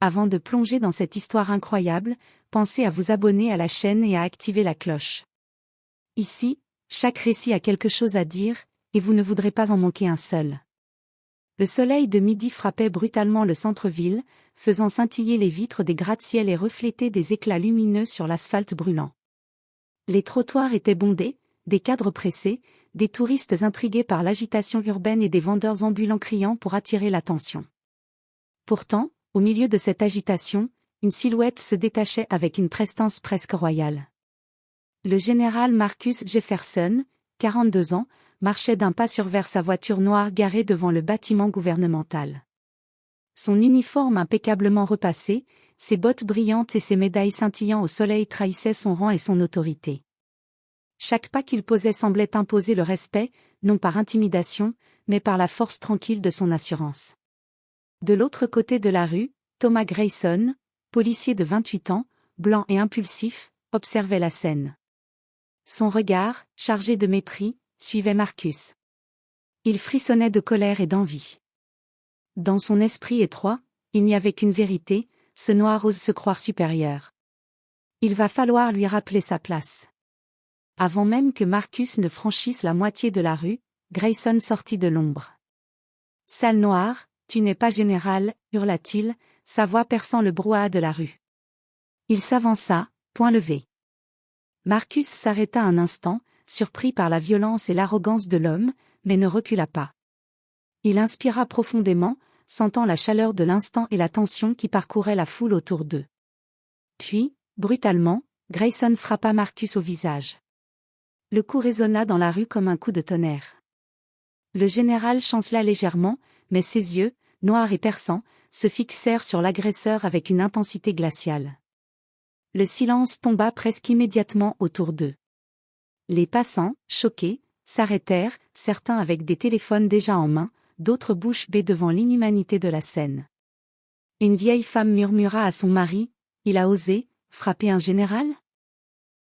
Avant de plonger dans cette histoire incroyable, pensez à vous abonner à la chaîne et à activer la cloche. Ici, chaque récit a quelque chose à dire, et vous ne voudrez pas en manquer un seul. Le soleil de midi frappait brutalement le centre-ville, faisant scintiller les vitres des gratte-ciel et refléter des éclats lumineux sur l'asphalte brûlant. Les trottoirs étaient bondés, des cadres pressés, des touristes intrigués par l'agitation urbaine et des vendeurs ambulants criant pour attirer l'attention. Pourtant, au milieu de cette agitation, une silhouette se détachait avec une prestance presque royale. Le général Marcus Jefferson, 42 ans, marchait d'un pas sûr vers sa voiture noire garée devant le bâtiment gouvernemental. Son uniforme impeccablement repassé, ses bottes brillantes et ses médailles scintillant au soleil trahissaient son rang et son autorité. Chaque pas qu'il posait semblait imposer le respect, non par intimidation, mais par la force tranquille de son assurance. De l'autre côté de la rue, Thomas Grayson, policier de 28 ans, blanc et impulsif, observait la scène. Son regard, chargé de mépris, suivait Marcus. Il frissonnait de colère et d'envie. Dans son esprit étroit, il n'y avait qu'une vérité, ce noir ose se croire supérieur. Il va falloir lui rappeler sa place. Avant même que Marcus ne franchisse la moitié de la rue, Grayson sortit de l'ombre. « Sale noir, tu n'es pas général, hurla-t-il, sa voix perçant le brouhaha de la rue. Il s'avança, poing levé. Marcus s'arrêta un instant, surpris par la violence et l'arrogance de l'homme, mais ne recula pas. Il inspira profondément, sentant la chaleur de l'instant et la tension qui parcourait la foule autour d'eux. Puis, brutalement, Grayson frappa Marcus au visage. Le coup résonna dans la rue comme un coup de tonnerre. Le général chancela légèrement, mais ses yeux, noirs et perçants, se fixèrent sur l'agresseur avec une intensité glaciale. Le silence tomba presque immédiatement autour d'eux. Les passants, choqués, s'arrêtèrent, certains avec des téléphones déjà en main, d'autres bouche bée devant l'inhumanité de la scène. Une vieille femme murmura à son mari, « Il a osé frapper un général ?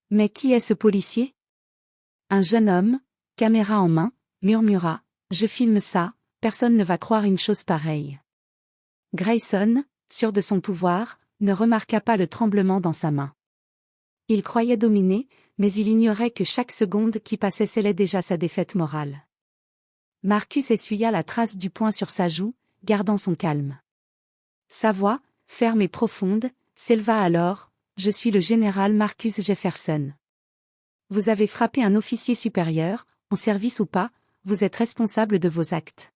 Mais qui est ce policier ?» Un jeune homme, caméra en main, murmura, « Je filme ça, personne ne va croire une chose pareille. » Grayson, sûr de son pouvoir, ne remarqua pas le tremblement dans sa main. Il croyait dominer, mais il ignorait que chaque seconde qui passait scellait déjà sa défaite morale. Marcus essuya la trace du poing sur sa joue, gardant son calme. Sa voix, ferme et profonde, s'éleva alors, « Je suis le général Marcus Jefferson. Vous avez frappé un officier supérieur, en service ou pas, vous êtes responsable de vos actes. »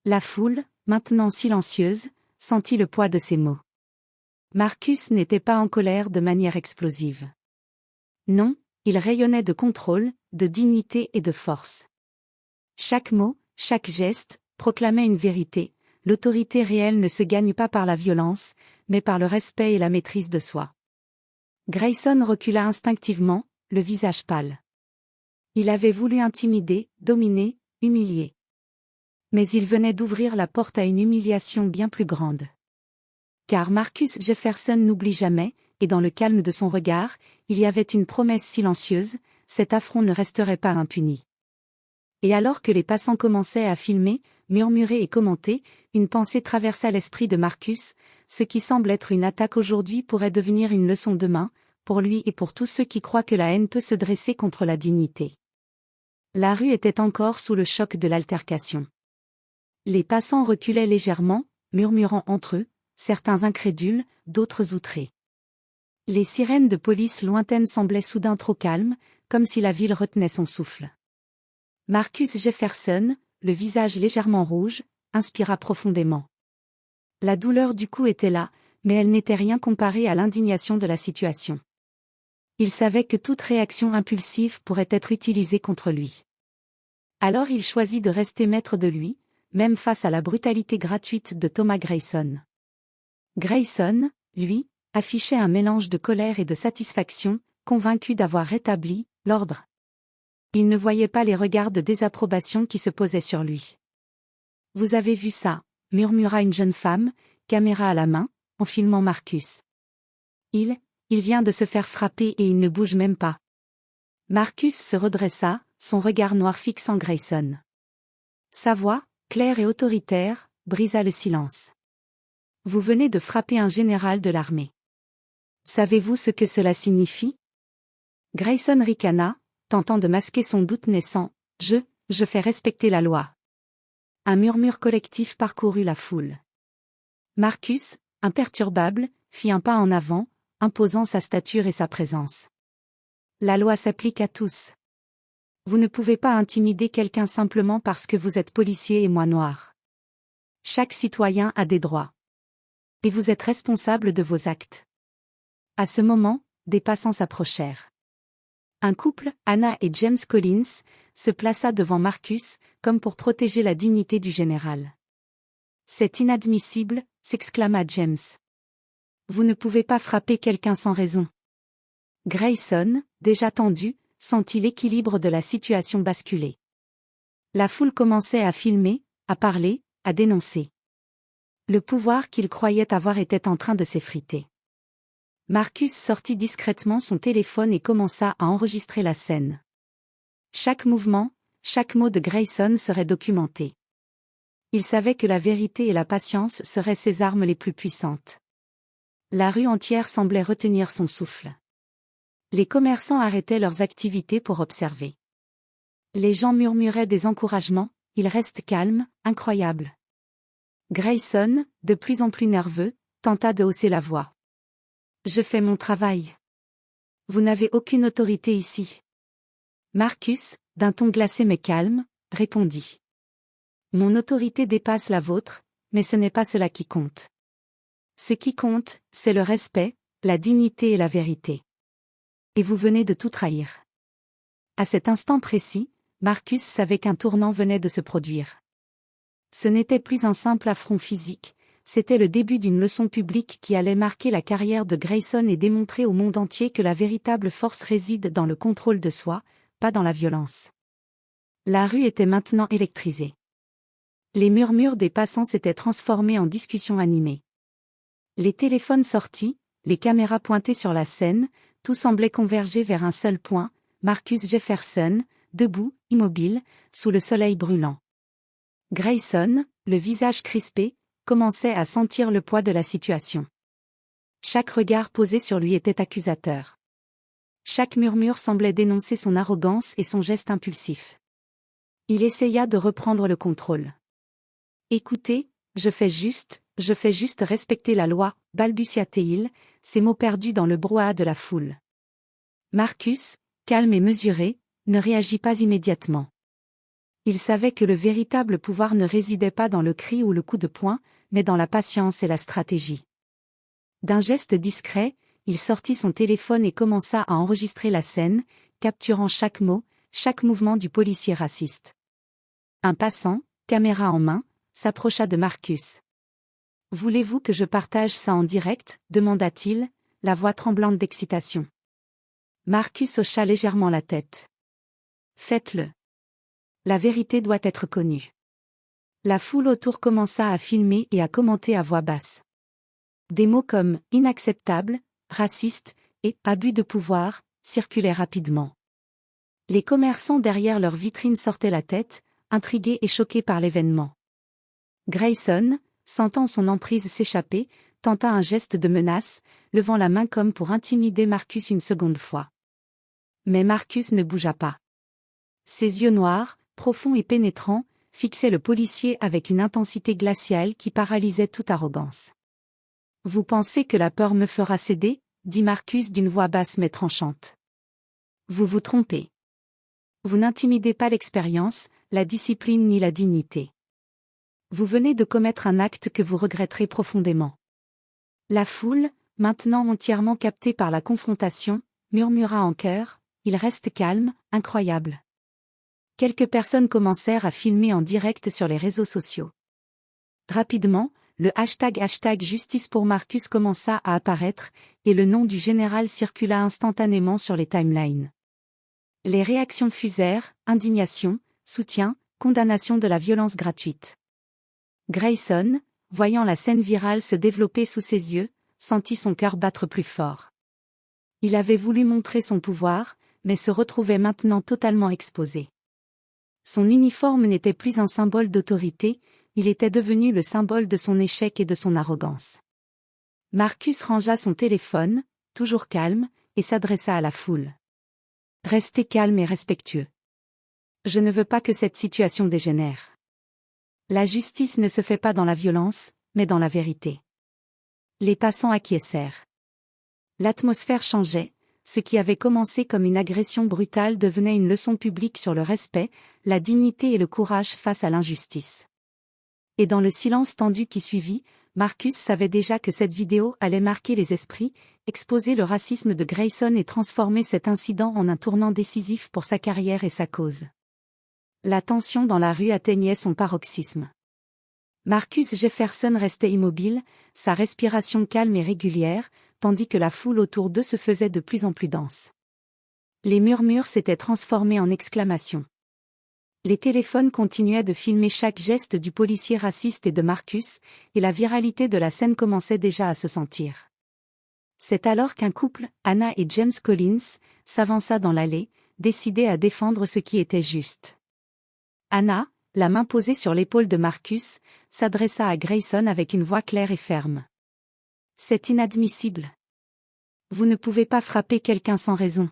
La foule, maintenant silencieuse, sentit le poids de ces mots. Marcus n'était pas en colère de manière explosive. Non, il rayonnait de contrôle, de dignité et de force. Chaque mot, chaque geste, proclamait une vérité, l'autorité réelle ne se gagne pas par la violence, mais par le respect et la maîtrise de soi. Grayson recula instinctivement, le visage pâle. Il avait voulu intimider, dominer, humilier. Mais il venait d'ouvrir la porte à une humiliation bien plus grande. Car Marcus Jefferson n'oublie jamais, et dans le calme de son regard, il y avait une promesse silencieuse, cet affront ne resterait pas impuni. Et alors que les passants commençaient à filmer, murmurer et commenter, une pensée traversa l'esprit de Marcus, ce qui semble être une attaque aujourd'hui pourrait devenir une leçon demain, pour lui et pour tous ceux qui croient que la haine peut se dresser contre la dignité. La rue était encore sous le choc de l'altercation. Les passants reculaient légèrement, murmurant entre eux, certains incrédules, d'autres outrés. Les sirènes de police lointaines semblaient soudain trop calmes, comme si la ville retenait son souffle. Marcus Jefferson, le visage légèrement rouge, inspira profondément. La douleur du coup était là, mais elle n'était rien comparée à l'indignation de la situation. Il savait que toute réaction impulsive pourrait être utilisée contre lui. Alors il choisit de rester maître de lui, même face à la brutalité gratuite de Thomas Grayson. Grayson, lui, affichait un mélange de colère et de satisfaction, convaincu d'avoir rétabli l'ordre. Il ne voyait pas les regards de désapprobation qui se posaient sur lui. « Vous avez vu ça » murmura une jeune femme, caméra à la main, en filmant Marcus. Il vient de se faire frapper et il ne bouge même pas. » Marcus se redressa, son regard noir fixant Grayson. Sa voix, claire et autoritaire, brisa le silence. Vous venez de frapper un général de l'armée. Savez-vous ce que cela signifie? Grayson ricana, tentant de masquer son doute naissant. Je fais respecter la loi. Un murmure collectif parcourut la foule. Marcus, imperturbable, fit un pas en avant, imposant sa stature et sa présence. La loi s'applique à tous. Vous ne pouvez pas intimider quelqu'un simplement parce que vous êtes policier et moi noir. Chaque citoyen a des droits. Et vous êtes responsable de vos actes. À ce moment, des passants s'approchèrent. Un couple, Anna et James Collins, se plaça devant Marcus, comme pour protéger la dignité du général. C'est inadmissible, s'exclama James. Vous ne pouvez pas frapper quelqu'un sans raison. Grayson, déjà tendu, sentit l'équilibre de la situation basculer. La foule commençait à filmer, à parler, à dénoncer. Le pouvoir qu'il croyait avoir était en train de s'effriter. Marcus sortit discrètement son téléphone et commença à enregistrer la scène. Chaque mouvement, chaque mot de Grayson serait documenté. Il savait que la vérité et la patience seraient ses armes les plus puissantes. La rue entière semblait retenir son souffle. Les commerçants arrêtaient leurs activités pour observer. Les gens murmuraient des encouragements, il reste calme, incroyable. Grayson, de plus en plus nerveux, tenta de hausser la voix. Je fais mon travail. Vous n'avez aucune autorité ici. Marcus, d'un ton glacé mais calme, répondit. Mon autorité dépasse la vôtre, mais ce n'est pas cela qui compte. Ce qui compte, c'est le respect, la dignité et la vérité. Et vous venez de tout trahir. À cet instant précis, Marcus savait qu'un tournant venait de se produire. Ce n'était plus un simple affront physique, c'était le début d'une leçon publique qui allait marquer la carrière de Grayson et démontrer au monde entier que la véritable force réside dans le contrôle de soi, pas dans la violence. La rue était maintenant électrisée. Les murmures des passants s'étaient transformés en discussions animées. Les téléphones sortis, les caméras pointées sur la scène, tout semblait converger vers un seul point, Marcus Jefferson, debout, immobile, sous le soleil brûlant. Grayson, le visage crispé, commençait à sentir le poids de la situation. Chaque regard posé sur lui était accusateur. Chaque murmure semblait dénoncer son arrogance et son geste impulsif. Il essaya de reprendre le contrôle. « Écoutez, je fais juste respecter la loi, balbutia-t-il, ses mots perdus dans le brouhaha de la foule. Marcus, calme et mesuré, ne réagit pas immédiatement. Il savait que le véritable pouvoir ne résidait pas dans le cri ou le coup de poing, mais dans la patience et la stratégie. D'un geste discret, il sortit son téléphone et commença à enregistrer la scène, capturant chaque mot, chaque mouvement du policier raciste. Un passant, caméra en main, s'approcha de Marcus. « Voulez-vous que je partage ça en direct ?» demanda-t-il, la voix tremblante d'excitation. Marcus hocha légèrement la tête. « Faites-le. La vérité doit être connue. » La foule autour commença à filmer et à commenter à voix basse. Des mots comme « inacceptable »,« raciste » et « abus de pouvoir » circulaient rapidement. Les commerçants derrière leurs vitrines sortaient la tête, intrigués et choqués par l'événement. Grayson, sentant son emprise s'échapper, tenta un geste de menace, levant la main comme pour intimider Marcus une seconde fois. Mais Marcus ne bougea pas. Ses yeux noirs, profonds et pénétrants, fixaient le policier avec une intensité glaciale qui paralysait toute arrogance. « Vous pensez que la peur me fera céder ?» dit Marcus d'une voix basse mais tranchante. « Vous vous trompez. Vous n'intimidez pas l'expérience, la discipline ni la dignité. Vous venez de commettre un acte que vous regretterez profondément. » La foule, maintenant entièrement captée par la confrontation, murmura en chœur, « Il reste calme, incroyable. » Quelques personnes commencèrent à filmer en direct sur les réseaux sociaux. Rapidement, le hashtag Justice pour Marcus commença à apparaître, et le nom du général circula instantanément sur les timelines. Les réactions fusèrent, indignation, soutien, condamnation de la violence gratuite. Grayson, voyant la scène virale se développer sous ses yeux, sentit son cœur battre plus fort. Il avait voulu montrer son pouvoir, mais se retrouvait maintenant totalement exposé. Son uniforme n'était plus un symbole d'autorité, il était devenu le symbole de son échec et de son arrogance. Marcus rangea son téléphone, toujours calme, et s'adressa à la foule. Restez calme et respectueux. Je ne veux pas que cette situation dégénère. La justice ne se fait pas dans la violence, mais dans la vérité. Les passants acquiescèrent. L'atmosphère changeait, ce qui avait commencé comme une agression brutale devenait une leçon publique sur le respect, la dignité et le courage face à l'injustice. Et dans le silence tendu qui suivit, Marcus savait déjà que cette vidéo allait marquer les esprits, exposer le racisme de Grayson et transformer cet incident en un tournant décisif pour sa carrière et sa cause. La tension dans la rue atteignait son paroxysme. Marcus Jefferson restait immobile, sa respiration calme et régulière, tandis que la foule autour d'eux se faisait de plus en plus dense. Les murmures s'étaient transformés en exclamations. Les téléphones continuaient de filmer chaque geste du policier raciste et de Marcus, et la viralité de la scène commençait déjà à se sentir. C'est alors qu'un couple, Anna et James Collins, s'avança dans l'allée, décidé à défendre ce qui était juste. Anna, la main posée sur l'épaule de Marcus, s'adressa à Grayson avec une voix claire et ferme. « C'est inadmissible. Vous ne pouvez pas frapper quelqu'un sans raison. »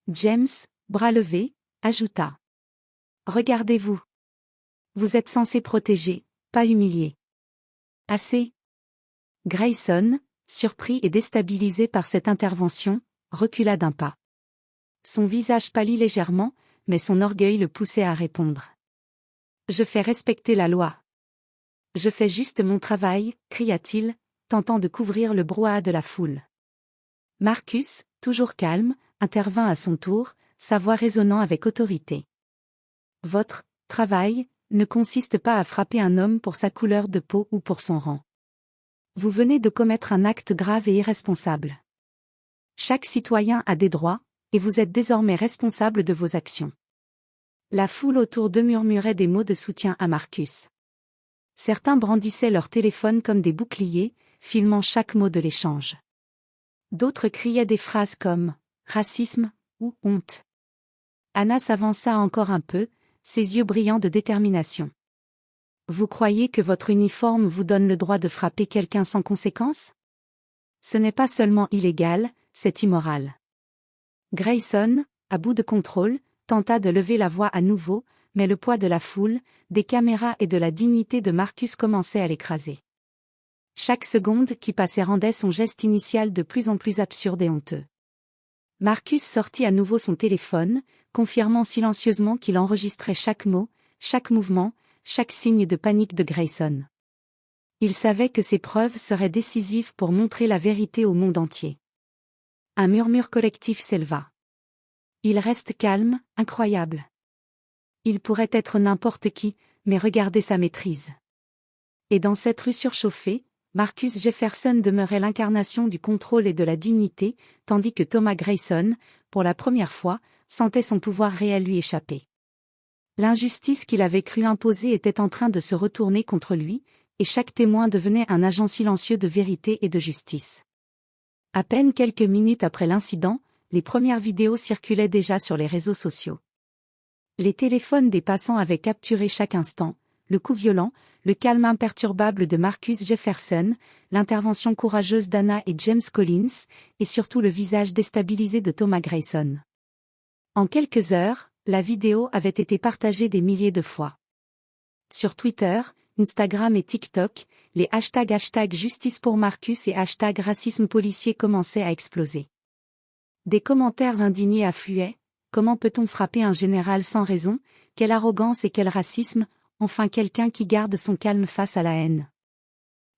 James, bras levés, ajouta. « Regardez-vous. Vous êtes censé protéger, pas humilier. » Assez. Grayson, surpris et déstabilisé par cette intervention, recula d'un pas. Son visage pâlit légèrement, mais son orgueil le poussait à répondre. « Je fais respecter la loi. Je fais juste mon travail, cria-t-il, tentant de couvrir le brouhaha de la foule. Marcus, toujours calme, intervint à son tour, sa voix résonnant avec autorité. « Votre travail ne consiste pas à frapper un homme pour sa couleur de peau ou pour son rang. Vous venez de commettre un acte grave et irresponsable. Chaque citoyen a des droits, et vous êtes désormais responsable de vos actions. » La foule autour d'eux murmurait des mots de soutien à Marcus. Certains brandissaient leur téléphone comme des boucliers, filmant chaque mot de l'échange. D'autres criaient des phrases comme « racisme » ou « honte ». Anna s'avança encore un peu, ses yeux brillants de détermination. « Vous croyez que votre uniforme vous donne le droit de frapper quelqu'un sans conséquence ? Ce n'est pas seulement illégal, c'est immoral. » Grayson, à bout de contrôle, tenta de lever la voix à nouveau, mais le poids de la foule, des caméras et de la dignité de Marcus commençait à l'écraser. Chaque seconde qui passait rendait son geste initial de plus en plus absurde et honteux. Marcus sortit à nouveau son téléphone, confirmant silencieusement qu'il enregistrait chaque mot, chaque mouvement, chaque signe de panique de Grayson. Il savait que ces preuves seraient décisives pour montrer la vérité au monde entier. Un murmure collectif s'éleva. Il reste calme, incroyable. Il pourrait être n'importe qui, mais regardez sa maîtrise. Et dans cette rue surchauffée, Marcus Jefferson demeurait l'incarnation du contrôle et de la dignité, tandis que Thomas Grayson, pour la première fois, sentait son pouvoir réel lui échapper. L'injustice qu'il avait cru imposer était en train de se retourner contre lui, et chaque témoin devenait un agent silencieux de vérité et de justice. À peine quelques minutes après l'incident, les premières vidéos circulaient déjà sur les réseaux sociaux. Les téléphones des passants avaient capturé chaque instant, le coup violent, le calme imperturbable de Marcus Jefferson, l'intervention courageuse d'Anna et James Collins, et surtout le visage déstabilisé de Thomas Grayson. En quelques heures, la vidéo avait été partagée des milliers de fois. Sur Twitter, Instagram et TikTok, les hashtags justice pour Marcus et #racisme policier commençaient à exploser. Des commentaires indignés affluaient. Comment peut-on frapper un général sans raison? Quelle arrogance et quel racisme, enfin quelqu'un qui garde son calme face à la haine.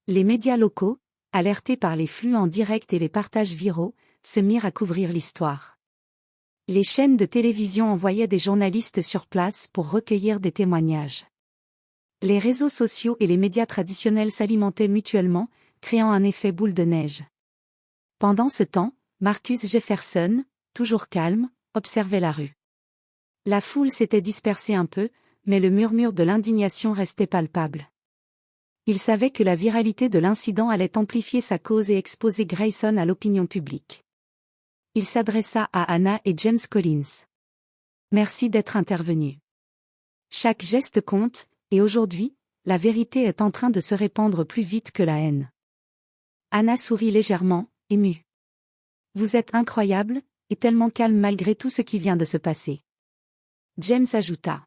Les médias locaux, alertés par les flux en direct et les partages viraux, se mirent à couvrir l'histoire. Les chaînes de télévision envoyaient des journalistes sur place pour recueillir des témoignages. Les réseaux sociaux et les médias traditionnels s'alimentaient mutuellement, créant un effet boule de neige. Pendant ce temps, Marcus Jefferson, toujours calme, observait la rue. La foule s'était dispersée un peu, mais le murmure de l'indignation restait palpable. Il savait que la viralité de l'incident allait amplifier sa cause et exposer Grayson à l'opinion publique. Il s'adressa à Anna et James Collins. « Merci d'être intervenus. Chaque geste compte, et aujourd'hui, la vérité est en train de se répandre plus vite que la haine. Anna sourit légèrement, émue. Vous êtes incroyable, et tellement calme malgré tout ce qui vient de se passer. James ajouta.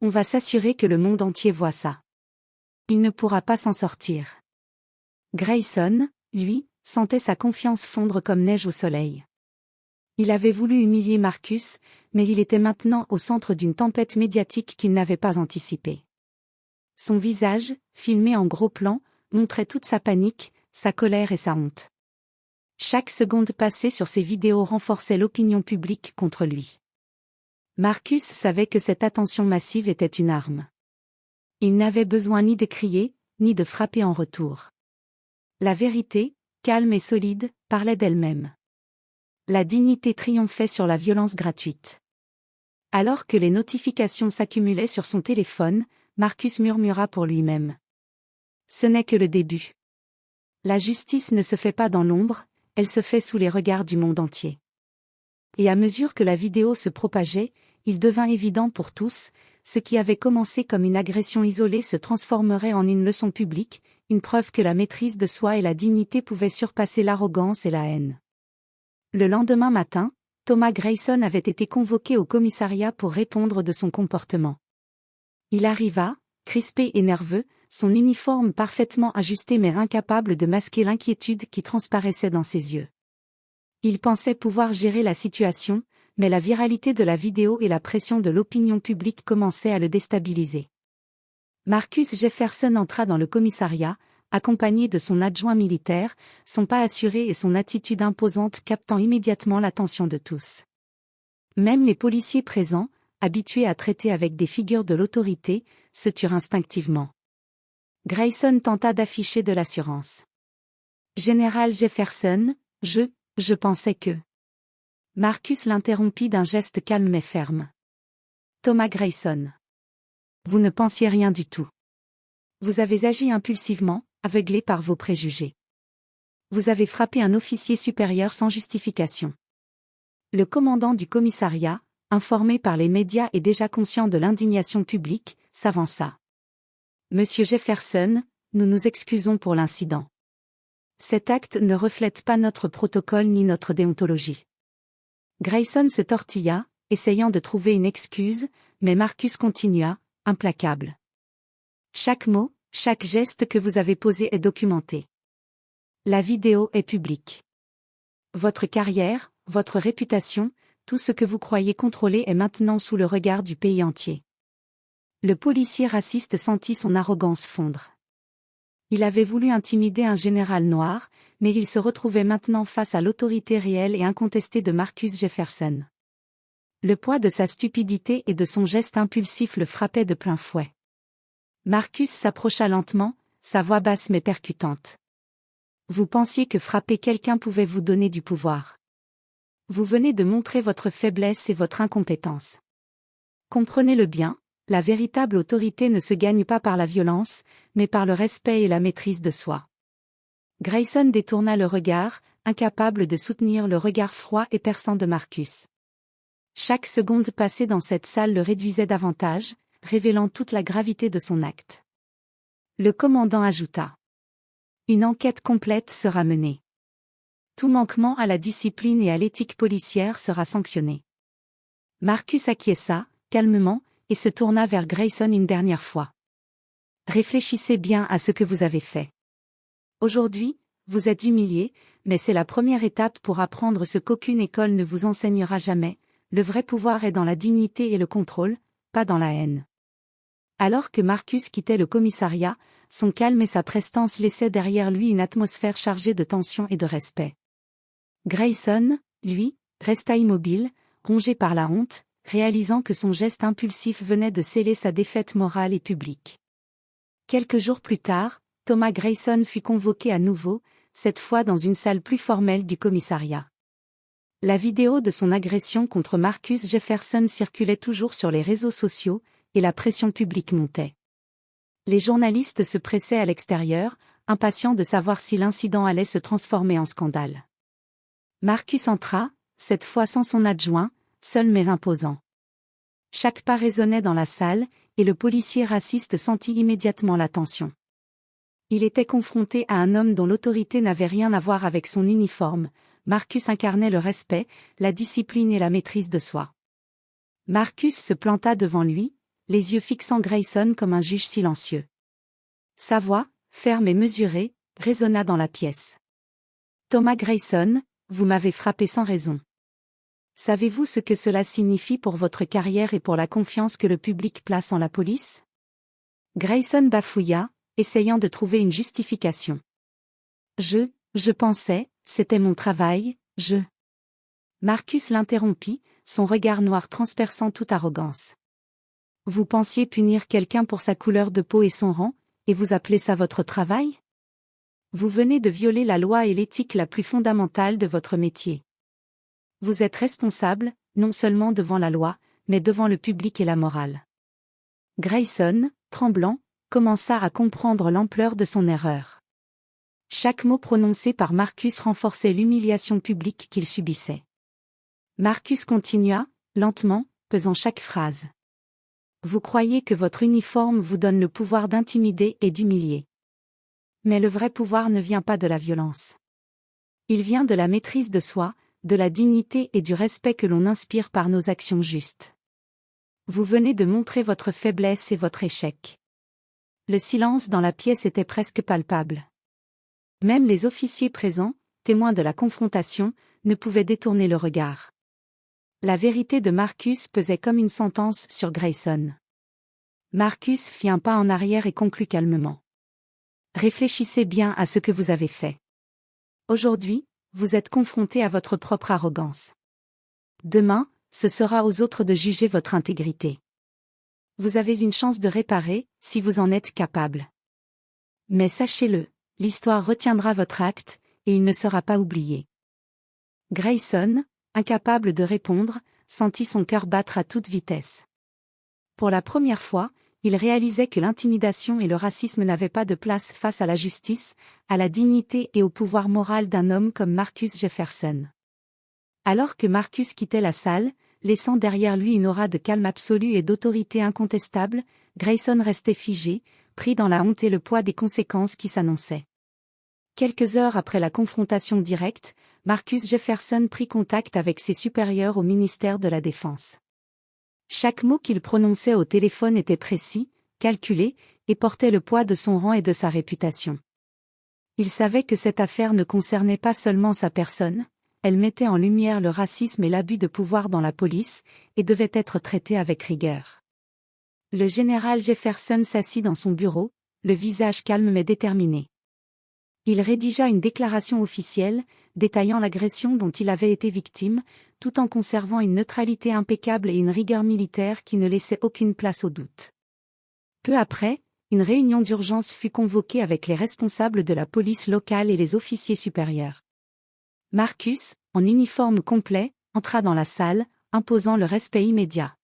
On va s'assurer que le monde entier voit ça. Il ne pourra pas s'en sortir. Grayson, lui, sentait sa confiance fondre comme neige au soleil. Il avait voulu humilier Marcus, mais il était maintenant au centre d'une tempête médiatique qu'il n'avait pas anticipée. Son visage, filmé en gros plan, montrait toute sa panique, sa colère et sa honte. Chaque seconde passée sur ces vidéos renforçait l'opinion publique contre lui. Marcus savait que cette attention massive était une arme. Il n'avait besoin ni de crier, ni de frapper en retour. La vérité, calme et solide, parlait d'elle-même. La dignité triomphait sur la violence gratuite. Alors que les notifications s'accumulaient sur son téléphone, Marcus murmura pour lui-même. Ce n'est que le début. La justice ne se fait pas dans l'ombre, elle se fait sous les regards du monde entier. Et à mesure que la vidéo se propageait, il devint évident pour tous, ce qui avait commencé comme une agression isolée se transformerait en une leçon publique, une preuve que la maîtrise de soi et la dignité pouvaient surpasser l'arrogance et la haine. Le lendemain matin, Thomas Grayson avait été convoqué au commissariat pour répondre de son comportement. Il arriva, crispé et nerveux, son uniforme parfaitement ajusté mais incapable de masquer l'inquiétude qui transparaissait dans ses yeux. Il pensait pouvoir gérer la situation, mais la viralité de la vidéo et la pression de l'opinion publique commençaient à le déstabiliser. Marcus Jefferson entra dans le commissariat, accompagné de son adjoint militaire, son pas assuré et son attitude imposante captant immédiatement l'attention de tous. Même les policiers présents, habitués à traiter avec des figures de l'autorité, se turent instinctivement. Grayson tenta d'afficher de l'assurance. « Général Jefferson, je pensais que… » Marcus l'interrompit d'un geste calme mais ferme. « Thomas Grayson. Vous ne pensiez rien du tout. Vous avez agi impulsivement, aveuglé par vos préjugés. Vous avez frappé un officier supérieur sans justification. » Le commandant du commissariat, informé par les médias et déjà conscient de l'indignation publique, s'avança. « Monsieur Jefferson, nous nous excusons pour l'incident. Cet acte ne reflète pas notre protocole ni notre déontologie. » Grayson se tortilla, essayant de trouver une excuse, mais Marcus continua, implacable. « Chaque mot, chaque geste que vous avez posé est documenté. La vidéo est publique. Votre carrière, votre réputation, tout ce que vous croyez contrôler est maintenant sous le regard du pays entier. » Le policier raciste sentit son arrogance fondre. Il avait voulu intimider un général noir, mais il se retrouvait maintenant face à l'autorité réelle et incontestée de Marcus Jefferson. Le poids de sa stupidité et de son geste impulsif le frappait de plein fouet. Marcus s'approcha lentement, sa voix basse mais percutante. « Vous pensiez que frapper quelqu'un pouvait vous donner du pouvoir. Vous venez de montrer votre faiblesse et votre incompétence. Comprenez-le bien. La véritable autorité ne se gagne pas par la violence, mais par le respect et la maîtrise de soi. » Grayson détourna le regard, incapable de soutenir le regard froid et perçant de Marcus. Chaque seconde passée dans cette salle le réduisait davantage, révélant toute la gravité de son acte. Le commandant ajouta. « Une enquête complète sera menée. Tout manquement à la discipline et à l'éthique policière sera sanctionné. » Marcus acquiesça, calmement, et se tourna vers Grayson une dernière fois. « Réfléchissez bien à ce que vous avez fait. Aujourd'hui, vous êtes humilié, mais c'est la première étape pour apprendre ce qu'aucune école ne vous enseignera jamais, le vrai pouvoir est dans la dignité et le contrôle, pas dans la haine. » Alors que Marcus quittait le commissariat, son calme et sa prestance laissaient derrière lui une atmosphère chargée de tension et de respect. Grayson, lui, resta immobile, rongé par la honte, réalisant que son geste impulsif venait de sceller sa défaite morale et publique. Quelques jours plus tard, Thomas Grayson fut convoqué à nouveau, cette fois dans une salle plus formelle du commissariat. La vidéo de son agression contre Marcus Jefferson circulait toujours sur les réseaux sociaux, et la pression publique montait. Les journalistes se pressaient à l'extérieur, impatients de savoir si l'incident allait se transformer en scandale. Marcus entra, cette fois sans son adjoint, seul mais imposant. Chaque pas résonnait dans la salle, et le policier raciste sentit immédiatement la tension. Il était confronté à un homme dont l'autorité n'avait rien à voir avec son uniforme. Marcus incarnait le respect, la discipline et la maîtrise de soi. Marcus se planta devant lui, les yeux fixant Grayson comme un juge silencieux. Sa voix, ferme et mesurée, résonna dans la pièce. « Thomas Grayson, vous m'avez frappé sans raison. Savez-vous ce que cela signifie pour votre carrière et pour la confiance que le public place en la police ?» Grayson bafouilla, essayant de trouver une justification. « Je pensais, c'était mon travail, Marcus l'interrompit, son regard noir transperçant toute arrogance. « Vous pensiez punir quelqu'un pour sa couleur de peau et son rang, et vous appelez ça votre travail ? Vous venez de violer la loi et l'éthique la plus fondamentale de votre métier. Vous êtes responsable, non seulement devant la loi, mais devant le public et la morale. » Grayson, tremblant, commença à comprendre l'ampleur de son erreur. Chaque mot prononcé par Marcus renforçait l'humiliation publique qu'il subissait. Marcus continua, lentement, pesant chaque phrase. « Vous croyez que votre uniforme vous donne le pouvoir d'intimider et d'humilier. Mais le vrai pouvoir ne vient pas de la violence. Il vient de la maîtrise de soi, de la dignité et du respect que l'on inspire par nos actions justes. Vous venez de montrer votre faiblesse et votre échec. » Le silence dans la pièce était presque palpable. Même les officiers présents, témoins de la confrontation, ne pouvaient détourner le regard. La vérité de Marcus pesait comme une sentence sur Grayson. Marcus fit un pas en arrière et conclut calmement. « Réfléchissez bien à ce que vous avez fait. Aujourd'hui, vous êtes confronté à votre propre arrogance. Demain, ce sera aux autres de juger votre intégrité. Vous avez une chance de réparer, si vous en êtes capable. Mais sachez-le, l'histoire retiendra votre acte, et il ne sera pas oublié. » Grayson, incapable de répondre, sentit son cœur battre à toute vitesse. Pour la première fois, il réalisait que l'intimidation et le racisme n'avaient pas de place face à la justice, à la dignité et au pouvoir moral d'un homme comme Marcus Jefferson. Alors que Marcus quittait la salle, laissant derrière lui une aura de calme absolu et d'autorité incontestable, Grayson restait figé, pris dans la honte et le poids des conséquences qui s'annonçaient. Quelques heures après la confrontation directe, Marcus Jefferson prit contact avec ses supérieurs au ministère de la Défense. Chaque mot qu'il prononçait au téléphone était précis, calculé, et portait le poids de son rang et de sa réputation. Il savait que cette affaire ne concernait pas seulement sa personne, elle mettait en lumière le racisme et l'abus de pouvoir dans la police, et devait être traitée avec rigueur. Le général Jefferson s'assit dans son bureau, le visage calme mais déterminé. Il rédigea une déclaration officielle, détaillant l'agression dont il avait été victime, tout en conservant une neutralité impeccable et une rigueur militaire qui ne laissait aucune place au doute. Peu après, une réunion d'urgence fut convoquée avec les responsables de la police locale et les officiers supérieurs. Marcus, en uniforme complet, entra dans la salle, imposant le respect immédiat.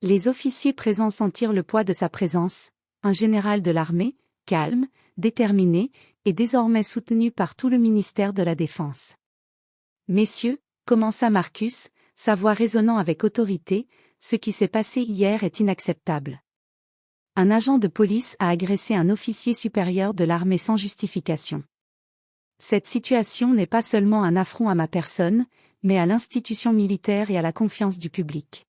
Les officiers présents sentirent le poids de sa présence, un général de l'armée, calme, déterminé, et désormais soutenu par tout le ministère de la Défense. « Messieurs, » commença Marcus, sa voix résonnant avec autorité, « ce qui s'est passé hier est inacceptable. Un agent de police a agressé un officier supérieur de l'armée sans justification. Cette situation n'est pas seulement un affront à ma personne, mais à l'institution militaire et à la confiance du public. »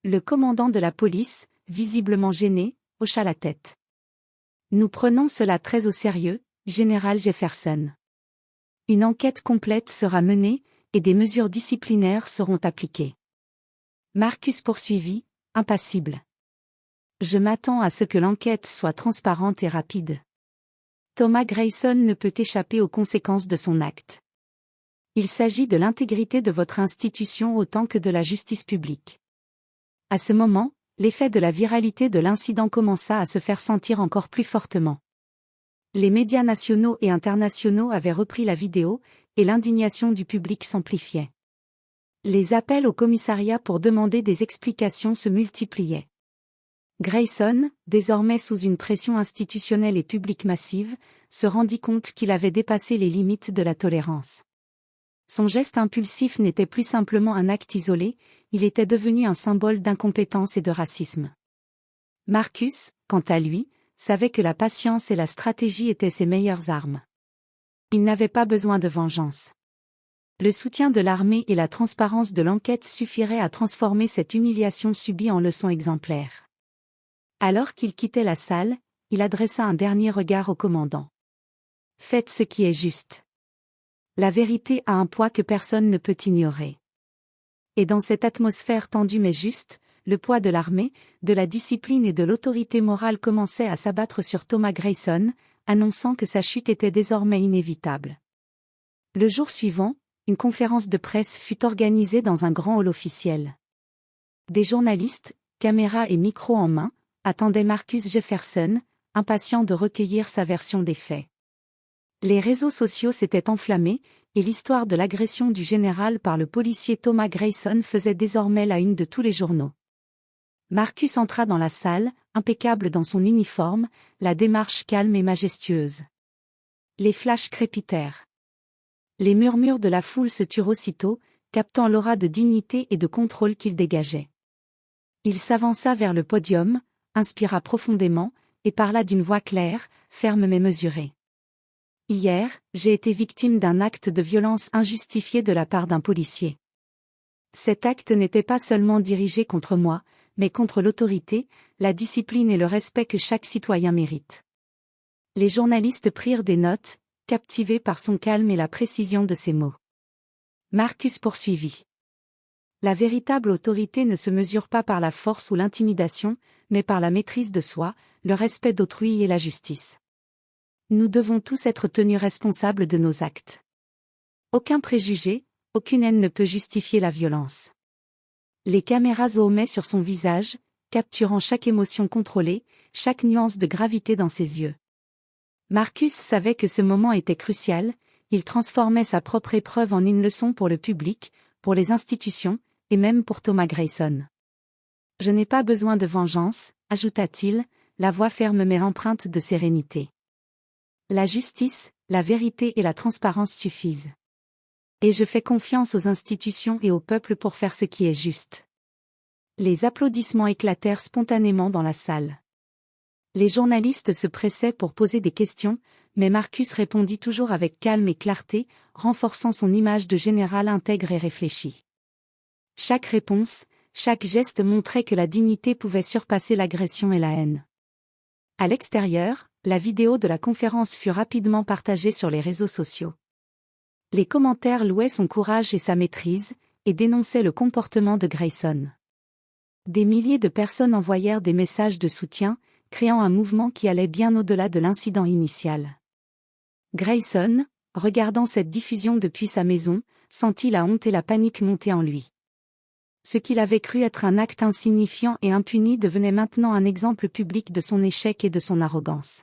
Le commandant de la police, visiblement gêné, hocha la tête. « Nous prenons cela très au sérieux, général Jefferson. Une enquête complète sera menée, et des mesures disciplinaires seront appliquées. » Marcus poursuivit, impassible. « Je m'attends à ce que l'enquête soit transparente et rapide. Thomas Grayson ne peut échapper aux conséquences de son acte. Il s'agit de l'intégrité de votre institution autant que de la justice publique. » À ce moment, l'effet de la viralité de l'incident commença à se faire sentir encore plus fortement. Les médias nationaux et internationaux avaient repris la vidéo, et l'indignation du public s'amplifiait. Les appels au commissariat pour demander des explications se multipliaient. Grayson, désormais sous une pression institutionnelle et publique massive, se rendit compte qu'il avait dépassé les limites de la tolérance. Son geste impulsif n'était plus simplement un acte isolé, il était devenu un symbole d'incompétence et de racisme. Marcus, quant à lui, savait que la patience et la stratégie étaient ses meilleures armes. Il n'avait pas besoin de vengeance. Le soutien de l'armée et la transparence de l'enquête suffiraient à transformer cette humiliation subie en leçon exemplaire. Alors qu'il quittait la salle, il adressa un dernier regard au commandant. « Faites ce qui est juste. La vérité a un poids que personne ne peut ignorer. » Et dans cette atmosphère tendue mais juste, le poids de l'armée, de la discipline et de l'autorité morale commençait à s'abattre sur Thomas Grayson, annonçant que sa chute était désormais inévitable. Le jour suivant, une conférence de presse fut organisée dans un grand hall officiel. Des journalistes, caméras et micros en main, attendaient Marcus Jefferson, impatient de recueillir sa version des faits. Les réseaux sociaux s'étaient enflammés, et l'histoire de l'agression du général par le policier Thomas Grayson faisait désormais la une de tous les journaux. Marcus entra dans la salle, impeccable dans son uniforme, la démarche calme et majestueuse. Les flashs crépitèrent. Les murmures de la foule se turent aussitôt, captant l'aura de dignité et de contrôle qu'il dégageait. Il s'avança vers le podium, inspira profondément, et parla d'une voix claire, ferme mais mesurée. « Hier, j'ai été victime d'un acte de violence injustifié de la part d'un policier. Cet acte n'était pas seulement dirigé contre moi, mais contre l'autorité, la discipline et le respect que chaque citoyen mérite. » Les journalistes prirent des notes, captivés par son calme et la précision de ses mots. Marcus poursuivit. La véritable autorité ne se mesure pas par la force ou l'intimidation, mais par la maîtrise de soi, le respect d'autrui et la justice. Nous devons tous être tenus responsables de nos actes. Aucun préjugé, aucune haine ne peut justifier la violence. Les caméras zoomaient sur son visage, capturant chaque émotion contrôlée, chaque nuance de gravité dans ses yeux. Marcus savait que ce moment était crucial, il transformait sa propre épreuve en une leçon pour le public, pour les institutions, et même pour Thomas Grayson. « Je n'ai pas besoin de vengeance, » ajouta-t-il, la voix ferme mais empreinte de sérénité. « La justice, la vérité et la transparence suffisent. Et je fais confiance aux institutions et au peuple pour faire ce qui est juste. » Les applaudissements éclatèrent spontanément dans la salle. Les journalistes se pressaient pour poser des questions, mais Marcus répondit toujours avec calme et clarté, renforçant son image de général intègre et réfléchi. Chaque réponse, chaque geste montrait que la dignité pouvait surpasser l'agression et la haine. À l'extérieur, la vidéo de la conférence fut rapidement partagée sur les réseaux sociaux. Les commentaires louaient son courage et sa maîtrise, et dénonçaient le comportement de Grayson. Des milliers de personnes envoyèrent des messages de soutien, créant un mouvement qui allait bien au-delà de l'incident initial. Grayson, regardant cette diffusion depuis sa maison, sentit la honte et la panique monter en lui. Ce qu'il avait cru être un acte insignifiant et impuni devenait maintenant un exemple public de son échec et de son arrogance.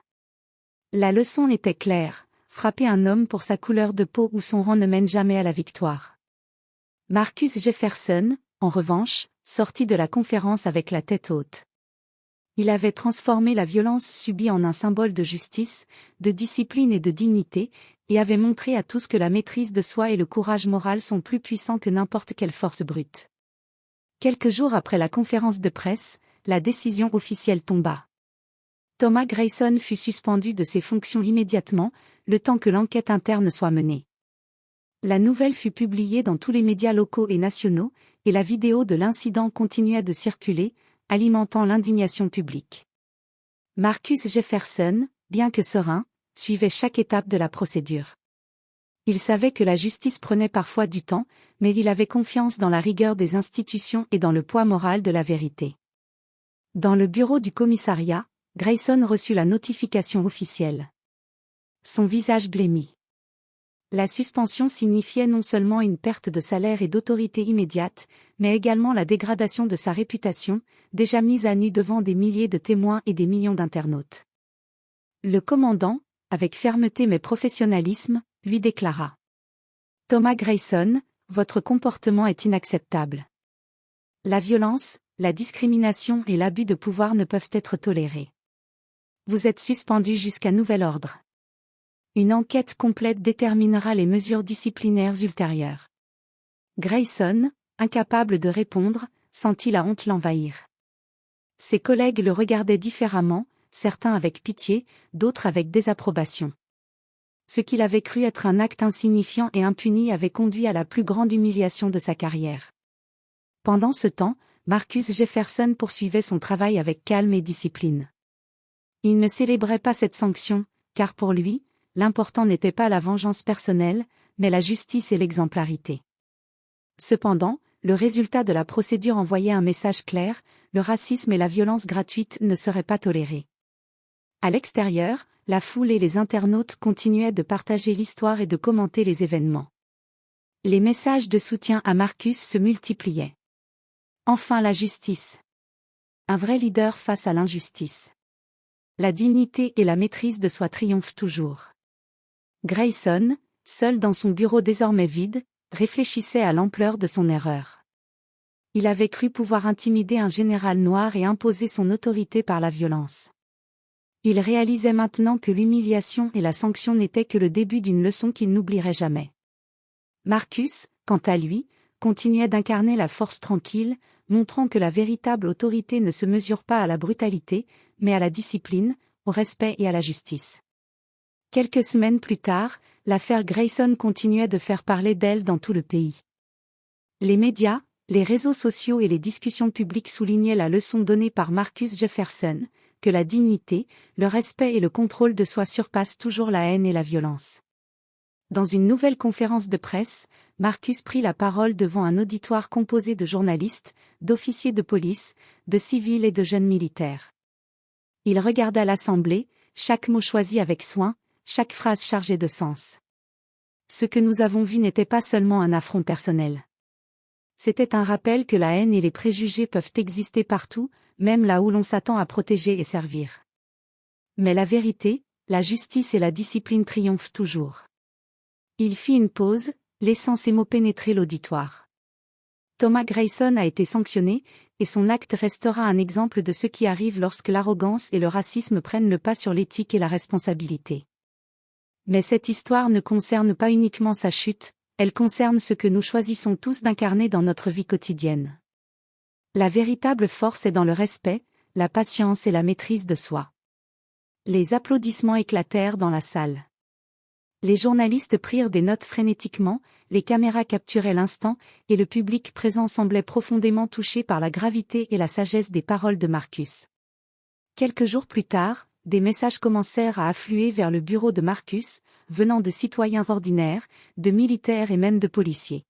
La leçon était claire, frapper un homme pour sa couleur de peau ou son rang ne mène jamais à la victoire. Marcus Jefferson, en revanche, sortit de la conférence avec la tête haute. Il avait transformé la violence subie en un symbole de justice, de discipline et de dignité, et avait montré à tous que la maîtrise de soi et le courage moral sont plus puissants que n'importe quelle force brute. Quelques jours après la conférence de presse, la décision officielle tomba. Thomas Grayson fut suspendu de ses fonctions immédiatement, le temps que l'enquête interne soit menée. La nouvelle fut publiée dans tous les médias locaux et nationaux, et la vidéo de l'incident continuait de circuler, alimentant l'indignation publique. Marcus Jefferson, bien que serein, suivait chaque étape de la procédure. Il savait que la justice prenait parfois du temps, mais il avait confiance dans la rigueur des institutions et dans le poids moral de la vérité. Dans le bureau du commissariat, Grayson reçut la notification officielle. Son visage blêmit. La suspension signifiait non seulement une perte de salaire et d'autorité immédiate, mais également la dégradation de sa réputation, déjà mise à nu devant des milliers de témoins et des millions d'internautes. Le commandant, avec fermeté mais professionnalisme, lui déclara. « Thomas Grayson, votre comportement est inacceptable. La violence, la discrimination et l'abus de pouvoir ne peuvent être tolérés. Vous êtes suspendu jusqu'à nouvel ordre. Une enquête complète déterminera les mesures disciplinaires ultérieures. » Grayson, incapable de répondre, sentit la honte l'envahir. Ses collègues le regardaient différemment, certains avec pitié, d'autres avec désapprobation. Ce qu'il avait cru être un acte insignifiant et impuni avait conduit à la plus grande humiliation de sa carrière. Pendant ce temps, Marcus Jefferson poursuivait son travail avec calme et discipline. Il ne célébrait pas cette sanction, car pour lui, l'important n'était pas la vengeance personnelle, mais la justice et l'exemplarité. Cependant, le résultat de la procédure envoyait un message clair, le racisme et la violence gratuite ne seraient pas tolérés. À l'extérieur, la foule et les internautes continuaient de partager l'histoire et de commenter les événements. Les messages de soutien à Marcus se multipliaient. Enfin la justice. Un vrai leader face à l'injustice. La dignité et la maîtrise de soi triomphent toujours. Grayson, seul dans son bureau désormais vide, réfléchissait à l'ampleur de son erreur. Il avait cru pouvoir intimider un général noir et imposer son autorité par la violence. Il réalisait maintenant que l'humiliation et la sanction n'étaient que le début d'une leçon qu'il n'oublierait jamais. Marcus, quant à lui, continuait d'incarner la force tranquille, montrant que la véritable autorité ne se mesure pas à la brutalité, mais à la discipline, au respect et à la justice. Quelques semaines plus tard, l'affaire Grayson continuait de faire parler d'elle dans tout le pays. Les médias, les réseaux sociaux et les discussions publiques soulignaient la leçon donnée par Marcus Jefferson, que la dignité, le respect et le contrôle de soi surpassent toujours la haine et la violence. Dans une nouvelle conférence de presse, Marcus prit la parole devant un auditoire composé de journalistes, d'officiers de police, de civils et de jeunes militaires. Il regarda l'assemblée, chaque mot choisi avec soin, chaque phrase chargée de sens. Ce que nous avons vu n'était pas seulement un affront personnel. C'était un rappel que la haine et les préjugés peuvent exister partout, même là où l'on s'attend à protéger et servir. Mais la vérité, la justice et la discipline triomphent toujours. Il fit une pause, laissant ses mots pénétrer l'auditoire. Thomas Grayson a été sanctionné, et son acte restera un exemple de ce qui arrive lorsque l'arrogance et le racisme prennent le pas sur l'éthique et la responsabilité. Mais cette histoire ne concerne pas uniquement sa chute, elle concerne ce que nous choisissons tous d'incarner dans notre vie quotidienne. La véritable force est dans le respect, la patience et la maîtrise de soi. Les applaudissements éclatèrent dans la salle. Les journalistes prirent des notes frénétiquement, les caméras capturaient l'instant, et le public présent semblait profondément touché par la gravité et la sagesse des paroles de Marcus. Quelques jours plus tard, des messages commencèrent à affluer vers le bureau de Marcus, venant de citoyens ordinaires, de militaires et même de policiers.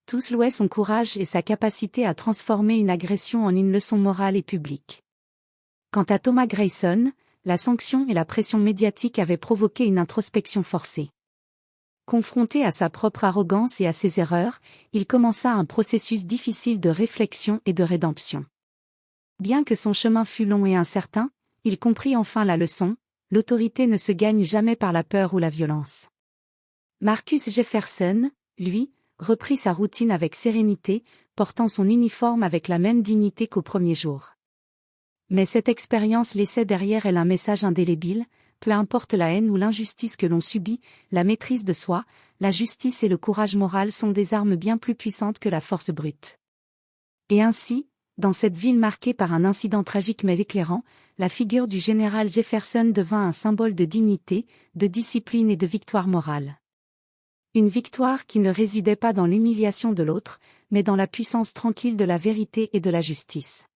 Tous louaient son courage et sa capacité à transformer une agression en une leçon morale et publique. Quant à Thomas Grayson, la sanction et la pression médiatique avaient provoqué une introspection forcée. Confronté à sa propre arrogance et à ses erreurs, il commença un processus difficile de réflexion et de rédemption. Bien que son chemin fût long et incertain, il comprit enfin la leçon, l'autorité ne se gagne jamais par la peur ou la violence. Marcus Jefferson, lui, reprit sa routine avec sérénité, portant son uniforme avec la même dignité qu'au premier jour. Mais cette expérience laissait derrière elle un message indélébile, peu importe la haine ou l'injustice que l'on subit, la maîtrise de soi, la justice et le courage moral sont des armes bien plus puissantes que la force brute. Et ainsi, dans cette ville marquée par un incident tragique mais éclairant, la figure du général Jefferson devint un symbole de dignité, de discipline et de victoire morale. Une victoire qui ne résidait pas dans l'humiliation de l'autre, mais dans la puissance tranquille de la vérité et de la justice.